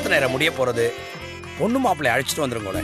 முகூர்த்த நேரம் முடிய போறது. பொண்ணு மாப்பிள்ளை அழைச்சிட்டு வந்துருங்க.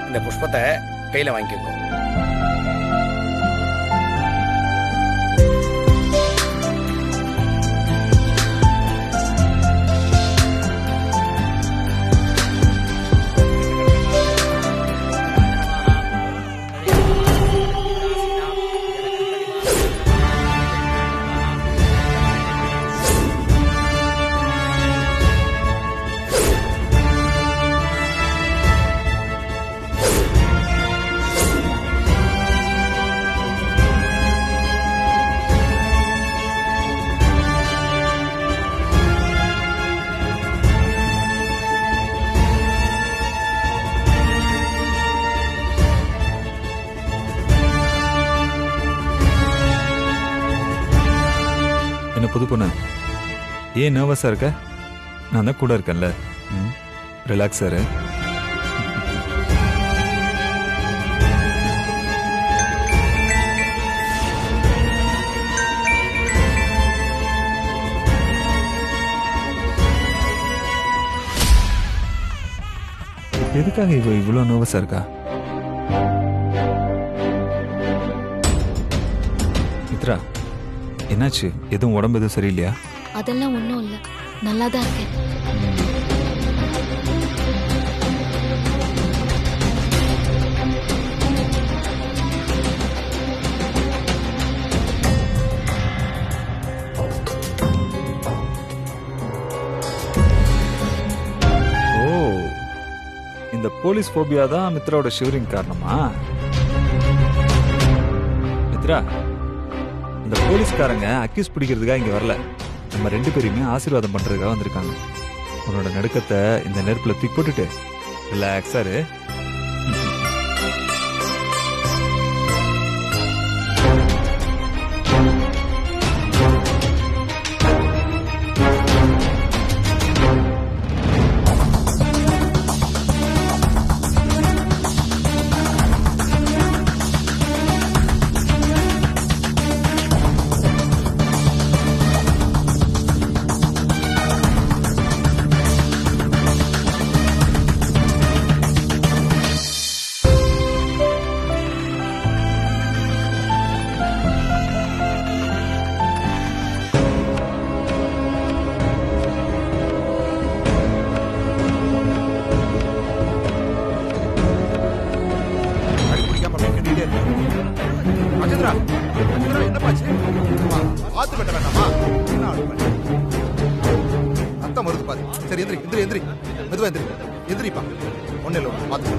இந்த புஷ்பத்தை கையில வாங்கிக்கோ. என்ன புது பொண்ணு, ஏன் நர்வஸா இருக்க? நான் தான் கூட இருக்கேன்ல. ரிலாக்ஸ் ஆரு. எதுக்காக இவ்வளோ நர்வஸா இருக்கா? மித்ரா, என்னாச்சு? எதுவும் உடம்பு எதுவும் சரியில்லையா? அதெல்லாம் ஒன்றும் இல்லை, நல்லா தான் இருக்கேன். ஓ, இந்த போலீஸ் போபியா தான் மித்ராவோட ஷிவரிங் காரணமா? மித்ரா, இந்த போலீஸ்காரங்க அக்யூஸ் பிடிக்கிறதுக்காக இங்க வரல. நம்ம ரெண்டு பேரையுமே ஆசீர்வாதம் பண்றதுக்காக வந்திருக்காங்க. உன்னோட நடுக்கத்தை இந்த நெருப்புல தூக்கி போட்டுட்டு ரிலாக்ஸா இரு. சரி எந்திரி எந்திரி எந்திரி மெதுவா எந்திரி எந்திரிப்பா ஒன்னும் இல்லை பார்த்து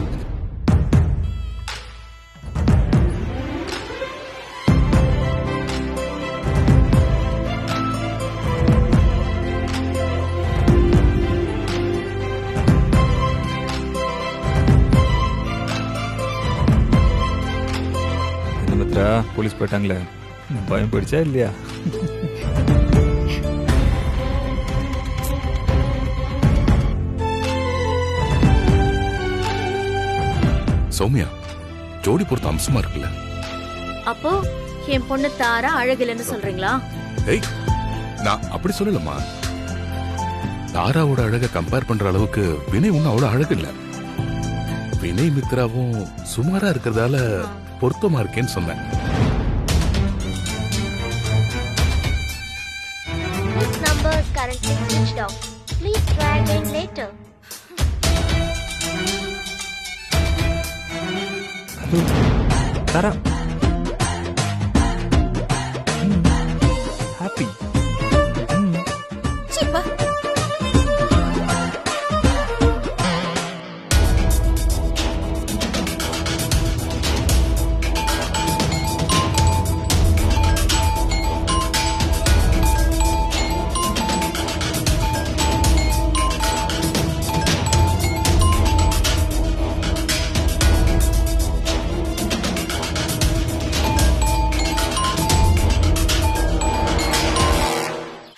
போலீஸ் போயிட்டாங்களே, பயம் போயிடுச்சா இல்லையா? சௌமியா, ஜோடி பொறுத்த அம்சமா இருக்குல்ல. அப்போ என் பொண்ணு தாரா அழகில்லைன்னு சொல்றீங்களா? ஏய், நான் அப்படி சொல்லலம்மா. தாராவோட அழக கம்பேர் பண்ற அளவுக்கு வினய் ஒன்னும் அவ்வளவு அழகு இல்ல. வினய் மித்ராவும் சுமாரா இருக்கிறதால பொருத்தமா இருக்கேன்னு சொன்னேன். This number is currently switched off. Please try again later. தாரா ஹாப்பி. சீப்பா.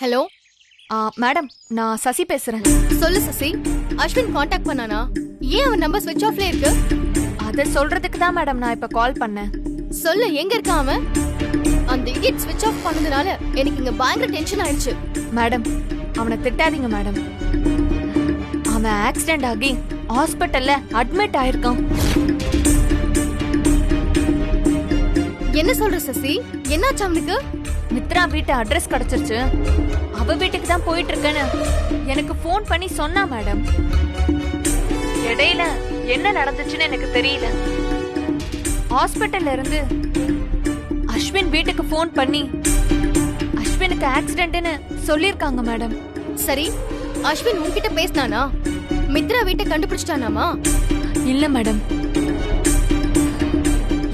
ஹலோ மேடம், நான் சசி பேசுறேன். சொல்லு சசி. அஸ்வின் காண்டாக்ட் பண்ணானா? ஏன் அவன் நம்பர் ஸ்விட்ச் ஆஃப்ல இருக்கு? அதை சொல்றதுக்கு தான் மேடம் நான் இப்ப கால் பண்ணேன். சொல்லு, எங்க இருக்கான் அவன்? அந்த இடியட் ஸ்விட்ச் ஆஃப் பண்ணதுனால எனக்கு இங்க பயங்கர டென்ஷன் ஆயிடுச்சு. மேடம், அவனை திட்டாதீங்க மேடம். அவன் ஆக்சிடென்ட் ஆகி ஹாஸ்பிட்டல்ல அட்மிட் ஆயிருக்கான். என்ன சொல்ற சசி? என்னாச்சு அவனுக்கு? மித்ரா வீட்டு அட்ரஸ் கிடைச்சிருச்சு. அவ வீட்டுக்கு தான் போயிட்டு இருக்கேன்னு எனக்கு ஃபோன் பண்ணி சொன்னா மேடம். இடையில என்ன நடந்துச்சுன்னு எனக்கு தெரியல. ஹாஸ்பிட்டல்ல இருந்து அஸ்வின் வீட்டுக்கு ஃபோன் பண்ணி அஸ்வினுக்கு ஆக்சிடென்ட்னு சொல்லிருக்காங்க மேடம். சரி, அஸ்வின் உன்கிட்ட பேசினானா? மித்ரா வீட்டை கண்டுபிடிச்சிட்டானாமா? இல்ல மேடம்,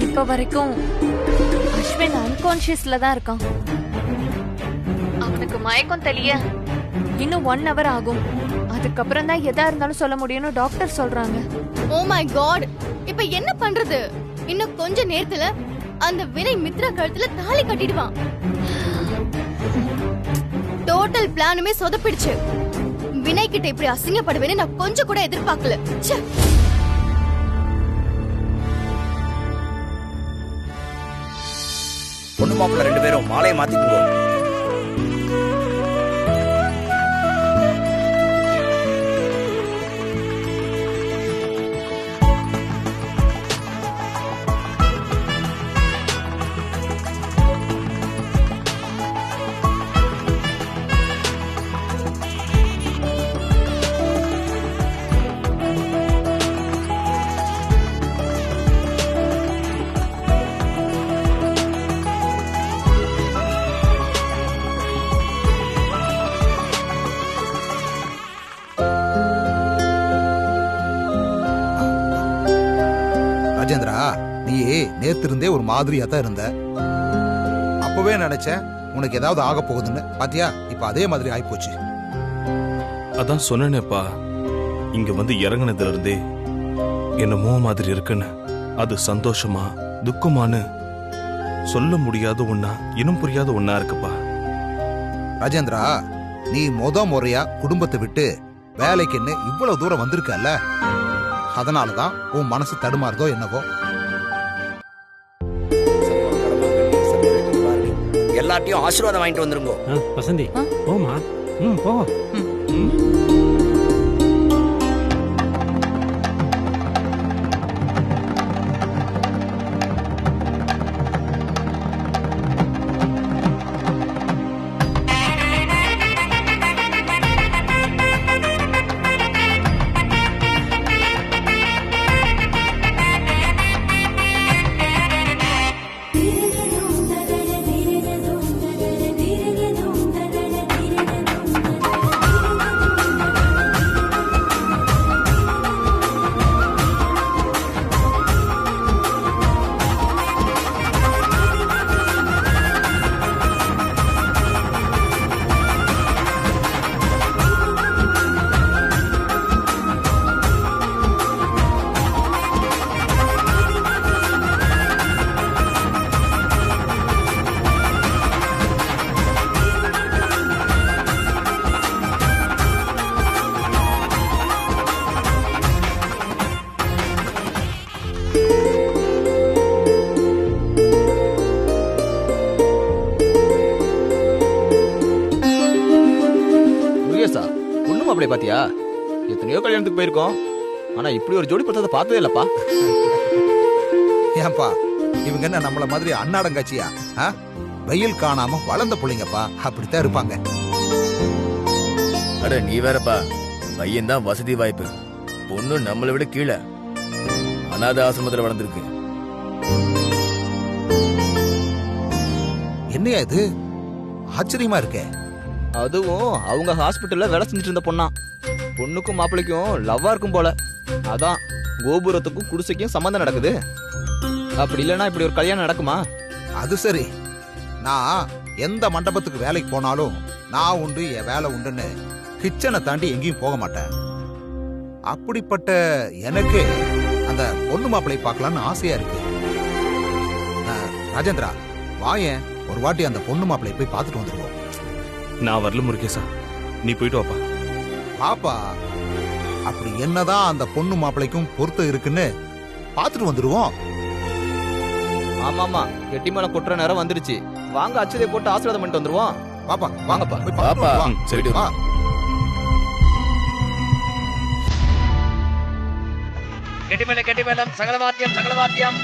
இப்ப வரைக்கும் அஸ்வின் அன்கான்ஷியஸ்ல தான் இருக்கான். அவனுக்கு மயக்கம் தெளிய இன்னும் 1 hour ஆகும். அதுக்கப்புறம் தான் எதா இருந்தாலும் சொல்ல முடியும்னு டாக்டர் சொல்றாங்க. ஓ மை காட், இப்ப என்ன பண்றது? இன்னும் கொஞ்ச நேரத்துல அந்த வினய் மித்ரா கழுத்துல தாலி கட்டிடுவான். டோட்டல் பிளானுமே சொதப்பிடுச்சு. வினய் கிட்ட இப்படி அசிங்கப்படுவேன்னு நான் கொஞ்சம் கூட எதிர்பார்க்கல. ச்சே. பொண்ணு மாப்பிள்ள 2 பேரும் மாலையை மாத்திக்குங்க. ராஜேந்திரா, நீ நேத்து இருந்தே ஒரு மாதிரியா தான் இருந்த. அப்பவே நினைச்சேன் உனக்கு ஏதாவது ஆக போகுதுன்னு. பாத்தியா, இப்ப அதே மாதிரி ஆயிப்போச்சு. அதான் சொன்னேனேப்பா, இங்க வந்து இறங்குனதுல இருந்தே என்னமோ மாதிரி இருக்குன்னு. அது சந்தோஷமா துக்கமானு சொல்ல முடியாத ஒன்னா, இனம் புரியாத ஒன்னா இருக்குப்பா. ராஜேந்திரா, நீ முறையா குடும்பத்தை விட்டு வேலைக்குன்னு இவ்வளவு தூரம் வந்திருக்கல்ல, அதனாலதான் உன் மனசு தடுமாறுதோ என்னவோ. எல்லாத்தையும் ஆசீர்வாதம் வாங்கிட்டு வந்துருங்க. வசந்தி, போமா. போ. மாப்பிள்ளை பாத்தியா? எத்தனையோ கல்யாணத்துக்கு போயிருக்கோம், ஆனா இப்படி ஒரு ஜோடி பத்ததை பார்த்ததே இல்லப்பா. ஏன்பா இவங்க என்ன நம்மள மாதிரி அன்னாடங்காச்சியா? வெயில் காணாம வளர்ந்த பிள்ளைங்கப்பா, அப்படித்தான் இருப்பாங்க. அட நீ வேறப்பா, பையன் தான் வசதி வாய்ப்பு, பொண்ணு நம்மளை விட கீழே அனாதை ஆசிரமத்துல வளர்ந்துருக்கு. என்னையா இது ஆச்சரியமா இருக்கே. அதுவும் அவங்க ஹாஸ்பிட்டல்ல வேலை செஞ்சுட்டு இருந்த பொண்ணா. பொண்ணுக்கும் மாப்பிள்ளைக்கும் லவ்வா இருக்கும் போல. அதான் கோபுரத்துக்கும் குடிசைக்கும் சம்பந்தம் நடக்குது. அப்படி இல்லைன்னா இப்படி ஒரு கல்யாணம் நடக்குமா? அது சரி, நான் எந்த மண்டபத்துக்கு வேலைக்கு போனாலும் நான் உண்டு என் வேலை உண்டுன்னு கிச்சனை தாண்டி எங்கேயும் போக மாட்டேன். அப்படிப்பட்ட எனக்கு அந்த பொண்ணு மாப்பிள்ளை பார்க்கலான்னு ஆசையா இருக்கு. ராஜேந்திரா வாயேன், ஒரு வாட்டி அந்த பொண்ணு மாப்பிள்ளை போய் பார்த்துட்டு வந்துருவோம். நான் வரல முருகேசா, நீ போயிட்டு வாப்பா. பாப்பா, அப்படி என்னதான் அந்த பொண்ணு மாப்பிள்ளைக்கும் பொருத்தம் இருக்குன்னு பார்த்துட்டு வந்துருவோம். ஆமாமா, கெட்டி மேல கொட்டுற நேரம் வந்துருச்சு. வாங்க அச்சதை போட்டு ஆசீர்வாதம் பண்ணிட்டு வந்துருவோம். பாப்பா வாங்கப்பா. போய் பார்த்துட்டு பாப்பா, வா. சரி வா. கெட்டி மேளம் சகலவாத்தியம்.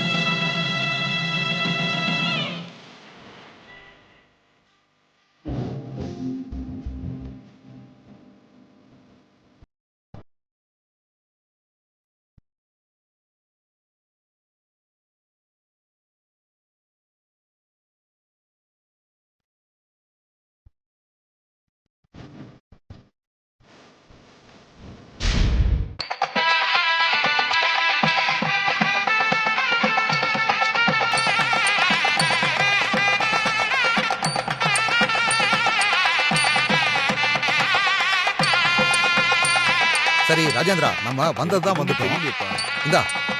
சரி ராஜேந்திரா, நம்ம வந்ததுதான் வந்துட்டோம்.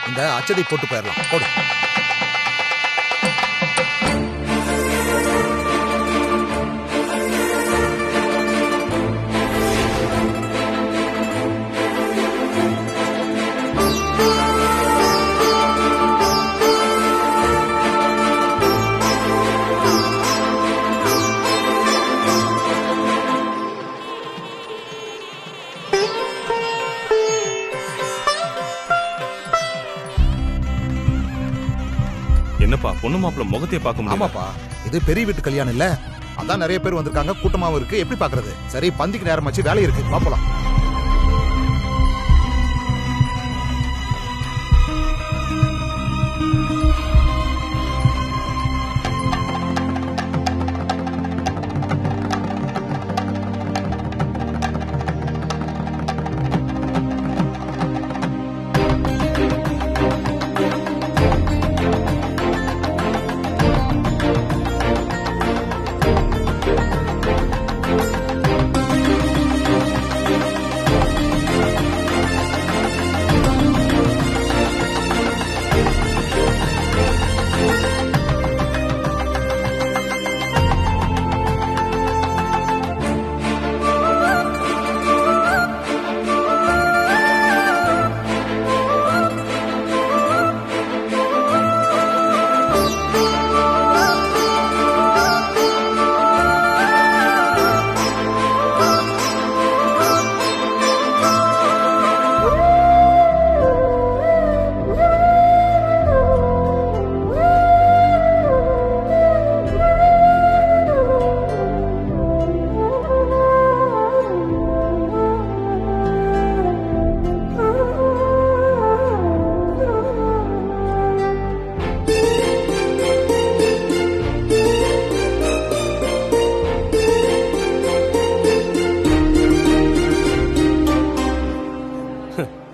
இந்த அச்சதை போட்டு போயிடலாம். போடு. என்னப்பா பொண்ணு மாப்பிள்ள முகத்தையே பார்க்க முடியும்? ஆமாப்பா, இது பெரிய வீட்டு கல்யாணம் இல்ல, அதான் நிறைய பேர் வந்திருக்காங்க, கூட்டமாவும் இருக்கு. எப்படி பாக்குறது? சரி, பந்திக்கு நேரமாச்சு, வேலை இருக்கு, பாப்பலாம்.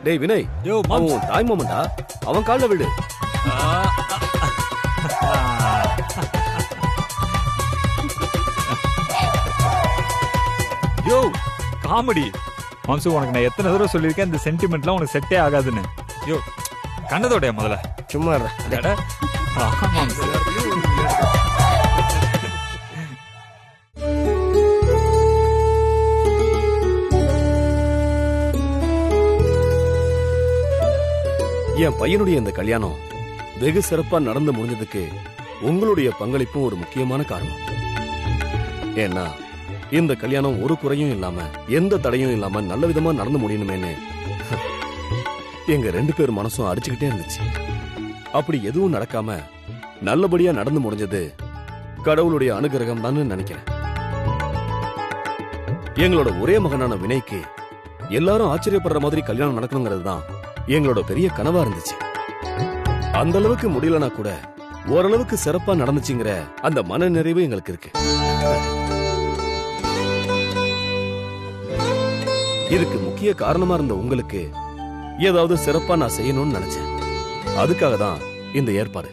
டேய் வினய், அவன் தாய் மாமன்டா, அவன் கால்ல விடு. யோ காமெடி மாம்சு, உனக்கு நான் எத்தனை தடவை சொல்லியிருக்கேன் இந்த சென்டிமெண்ட்லாம் உனக்கு செட்டே ஆகாதுன்னு. யோ கண்ணதோடைய முதல்ல சும்மா என் பையனுடைய இந்த கல்யாணம் வெகு சிறப்பா நடந்து முடிஞ்சதுக்கு உங்களுடைய பங்களிப்பும் ஒரு முக்கியமான காரணம். ஏன்னா இந்த கல்யாணம் ஒரு குறையும் இல்லாம எந்த தடையும் இல்லாம நல்ல விதமா நடந்து முடியணுமேன்னு எங்க 2 பேர் மனசும் அடிச்சுக்கிட்டே இருந்துச்சு. அப்படி எதுவும் நடக்காம நல்லபடியா நடந்து முடிஞ்சது கடவுளுடைய அனுகிரகம் தான் நினைக்கிறேன். எங்களோட ஒரே மகனான வினய்க்கு எல்லாரும் ஆச்சரியப்படுற மாதிரி கல்யாணம் நடக்கணுங்கிறது தான் எங்களோட பெரிய கனவா இருந்துச்சு. அந்த அளவுக்கு முடியலனா கூட ஓரளவுக்கு சிறப்பா நடந்துச்சுங்கிற அந்த மன நிறைவு எங்களுக்கு இருக்கு. இதுக்கு முக்கிய காரணமா இருந்த உங்களுக்கு ஏதாவது சிறப்பா நான் செய்யணும்னு நினைச்சேன். அதுக்காக தான் இந்த ஏற்பாடு.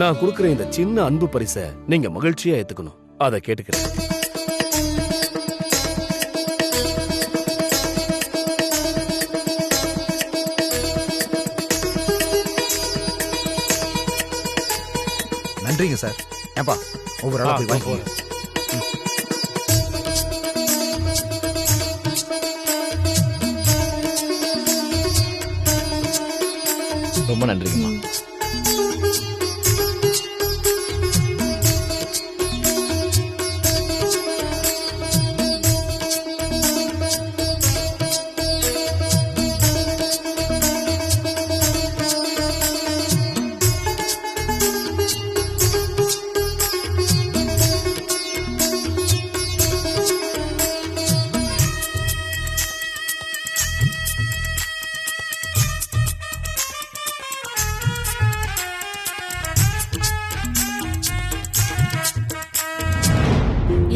நான் கொடுக்கிற இந்த சின்ன அன்பு பரிசை நீங்க மகிழ்ச்சியா ஏத்துக்கணும். அதை கேட்டுக்கிறேன். நன்றிங்க சார். ஏப்பா ஒவ்வொரு ஆளா போய் வாங்கிக்கோங்க. ரொம்ப நன்றிங்கம்மா.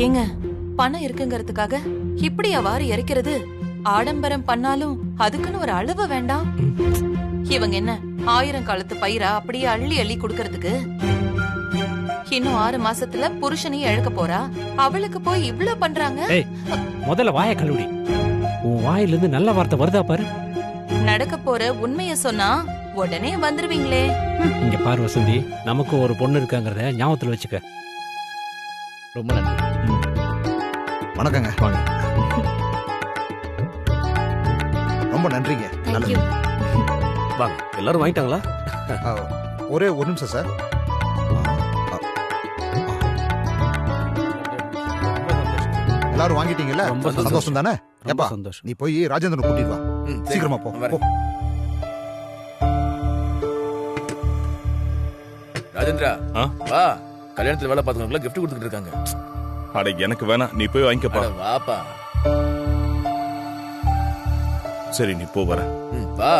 ஏங்க, பணம் இருக்குங்கிறதுக்காக இப்படி அவ்வாறு இறைக்கிறது? ஆடம்பரம் பண்ணாலும் அதுக்குன்னு ஒரு அளவு வேண்டாம்? இவங்க என்ன 1000 காலத்து பயிரா அப்படியே அள்ளி அள்ளி கொடுக்கறதுக்கு? இன்னும் 6 மாசத்துல புருஷனையும் இழக்க போறா, அவளுக்கு போய் இவ்ளோ பண்றாங்க. முதல்ல வாய கழுவி. உன் வாயிலிருந்து நல்ல வார்த்தை வருதா பாரு. நடக்க போற உண்மைய சொன்னா உடனே வந்துருவீங்களே. இங்க பாரு வசந்தி, நமக்கு ஒரு பொண்ணு இருக்காங்கறத ஞாபகத்துல வச்சுக்க. ரொம்ப நன்றி. வணக்கங்க. வாங்க. ரொம்ப நன்றிங்க. நல்லது. வாங்க. எல்லாரும் வாங்கிட்டாங்களா? ஒரே ஒரு நிமிஷம் சார். எல்லாரும் வாங்கிட்டீங்கல்ல? ரொம்ப சந்தோஷம் தானே? ஏப்பா சந்தோஷம். நீ போய் ராஜேந்திரன் கூட்டிட்டு வா. சீக்கிரமா போ. ராஜேந்திரா வா, கல்யாணத்துல வேலை பார்த்தவங்களுக்கு கிஃப்ட் கொடுத்துட்டு இருக்காங்க. அட எனக்கு வேணாம், நீ போய் வாங்கிக்கப்பா. வாப்பா. சரி நீ போ, வர. வா.